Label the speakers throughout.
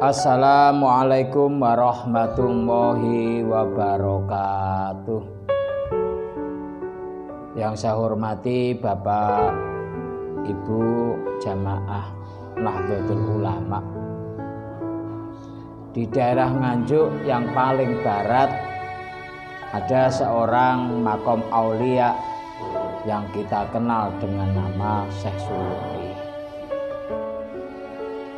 Speaker 1: Assalamualaikum warahmatullahi wabarakatuh. Yang saya hormati Bapak Ibu jamaah Nahdlatul Ulama. Di daerah Nganjuk yang paling barat ada seorang makom aulia yang kita kenal dengan nama Syekh Suluki.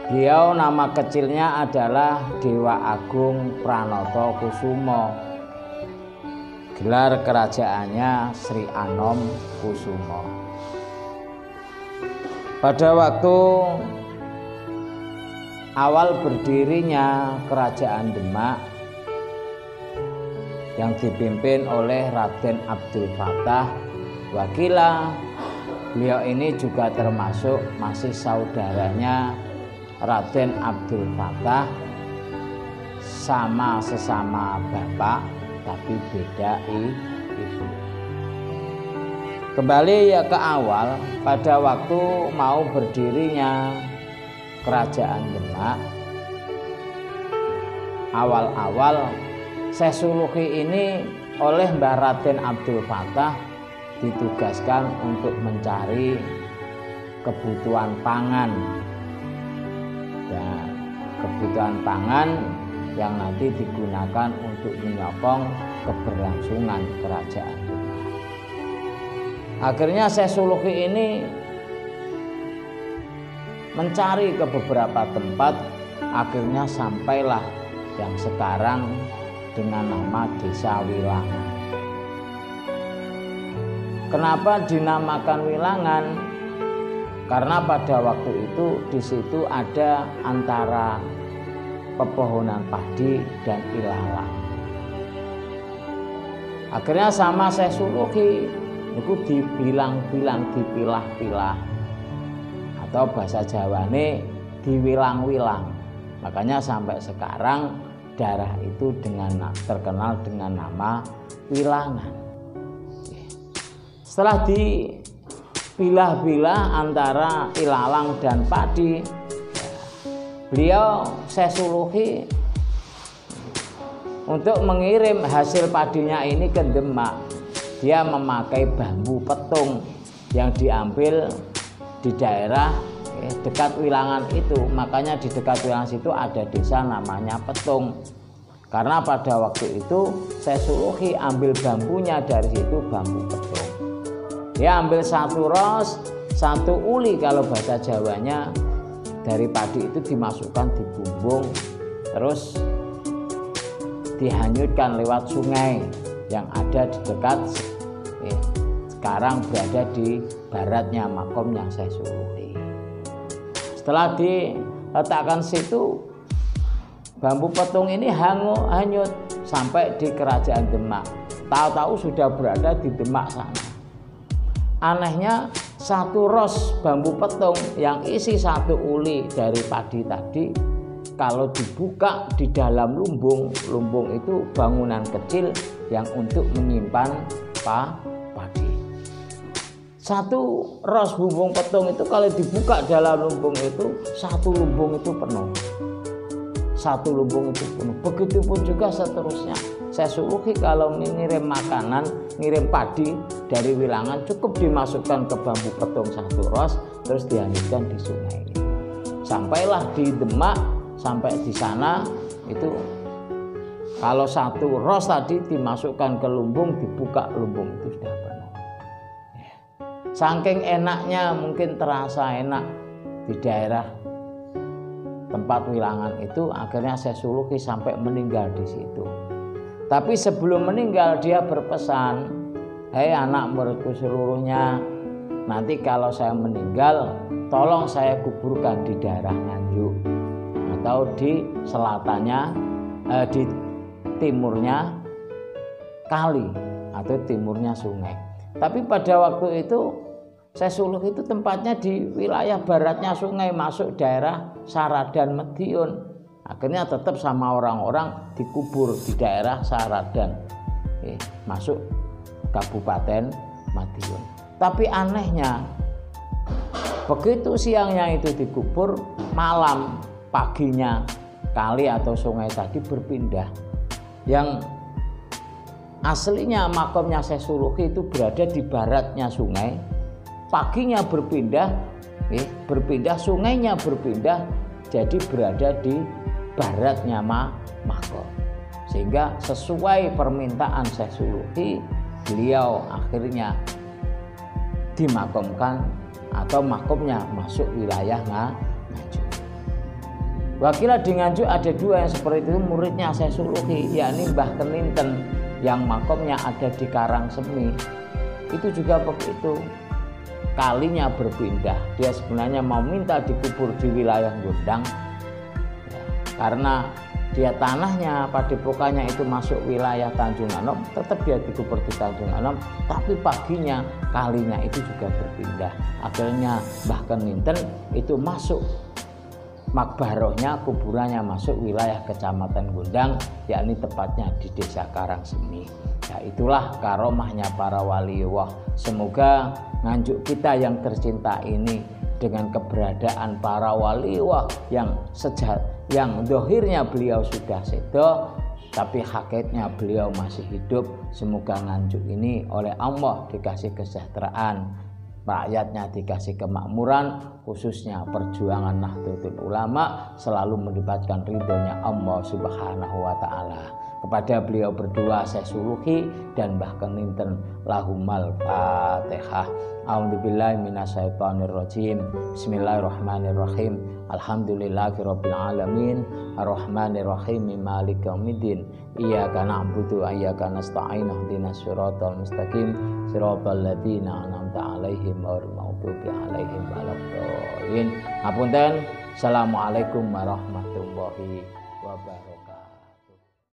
Speaker 1: Beliau nama kecilnya adalah Dewa Agung Pranoto Kusumo. Gelar kerajaannya Sri Anom Kusumo. Pada waktu awal berdirinya Kerajaan Demak yang dipimpin oleh Raden Abdul Fattah Wakila, beliau ini juga termasuk masih saudaranya Raden Abdul Fattah, sama sesama bapak tapi beda ibu. Kembali ya ke awal, pada waktu mau berdirinya Kerajaan Demak, awal-awal Syekh Suluki ini oleh Mbah Raden Abdul Fattah ditugaskan untuk mencari kebutuhan pangan. Ya, kebutuhan pangan yang nanti digunakan untuk menyokong keberlangsungan kerajaan. Akhirnya Syekh Suluki ini mencari ke beberapa tempat, akhirnya sampailah yang sekarang dengan nama Desa Wilangan. Kenapa dinamakan Wilangan? Karena pada waktu itu di situ ada antara pepohonan padi dan ilalang. Akhirnya sama Syekh Suluki itu dipilah-pilah atau bahasa Jawane diwilang-wilang. Makanya sampai sekarang daerah itu terkenal dengan nama Wilangan. Setelah dipilah-pilah antara ilalang dan padi, beliau Syekh Suluki untuk mengirim hasil padinya ini ke Demak, dia memakai bambu petung yang diambil di daerah dekat Wilangan itu. Makanya di dekat Wilangan situ ada desa namanya Petung, karena pada waktu itu Syekh Suluki ambil bambunya dari situ, bambu petung. Dia ambil satu ros, satu uli kalau bahasa Jawanya, dari padi itu dimasukkan di bumbung, terus dihanyutkan lewat sungai yang ada di dekat sekarang berada di baratnya makomnya Syekh Suluki. Setelah diletakkan situ, bambu petung ini hanyut sampai di Kerajaan Demak. Tahu-tahu sudah berada di Demak sana. Anehnya satu ros bambu petung yang isi satu uli dari padi tadi, kalau dibuka di dalam lumbung itu bangunan kecil yang untuk menyimpan padi. Satu ros bumbung petung itu kalau dibuka dalam lumbung itu, satu lumbung itu penuh. Satu lumbung itu penuh. Begitupun juga seterusnya. Syekh Suluki kalau mengirim makanan, ngirim padi dari Wilangan, cukup dimasukkan ke bambu petung satu ros, terus dihanyutkan di sungai. Sampailah di Demak, sampai di sana itu kalau satu ros tadi dimasukkan ke lumbung, dibuka lumbung itu sudah penuh. Saking enaknya, mungkin terasa enak di daerah tempat Wilangan itu, akhirnya Syekh Suluki sampai meninggal di situ. Tapi sebelum meninggal dia berpesan, "Hei anak muridku seluruhnya, nanti kalau saya meninggal, tolong saya kuburkan di daerah Nganjuk atau di selatannya, di timurnya kali atau timurnya sungai." Tapi pada waktu itu Syekh Suluki itu tempatnya di wilayah baratnya sungai, masuk daerah Saradan Medion. Akhirnya tetap sama orang-orang dikubur di daerah Saradan, masuk Kabupaten Madiun. Tapi anehnya, begitu siangnya itu dikubur, malam paginya kali atau sungai tadi berpindah. Yang aslinya makomnya Syekh Suluki itu berada di baratnya sungai, paginya berpindah, sungainya berpindah, jadi berada di baratnya makom. Sehingga sesuai permintaan Syekh Suluki, beliau akhirnya dimakomkan atau makomnya masuk wilayah Nganjuk. Wakila di Nganjuk ada dua yang seperti itu, muridnya Syekh Suluki, yakni Mbah Keninten yang makomnya ada di Karangsemi. Itu juga begitu, kalinya berpindah. Dia sebenarnya mau minta dikubur di wilayah Gondang, ya, karena dia tanahnya padepokannya itu masuk wilayah Tanjung Anom, tetap dia dikubur di Tanjung Anom, tapi paginya kalinya itu juga berpindah. Akhirnya Mbah Keninten itu masuk makbarohnya, kuburannya masuk wilayah Kecamatan Gondang, yakni tepatnya di Desa Karangsemi. Ya, itulah karomahnya para waliullah. Semoga Nganjuk kita yang tercinta ini dengan keberadaan para waliullah yang dohirnya beliau sudah sedo, tapi hakikatnya beliau masih hidup. Semoga Nganjuk ini oleh Allah dikasih kesejahteraan, rakyatnya dikasih kemakmuran, khususnya perjuangan Nahdlatul Ulama selalu mendapatkan ridhonya Allah Subhanahu wa Ta'ala. Kepada beliau berdua Syekh Suluki dan Mbah Keninten, lahumal Fatihah. A'udzubillahi minasyaitonirrajim. Bismillahirrahmanirrahim. Alhamdulillahirabbil alamin, arrahmanirrahim, maliki yaumiddin. Iyyaka na'budu wa iyyaka nasta'in. Ihdinas siratal mustaqim, siratal ladzina an'amta 'alaihim ghairil maghdubi 'alaihim waladdallin. Ngapunten. Assalamualaikum warahmatullahi wabarakatuh.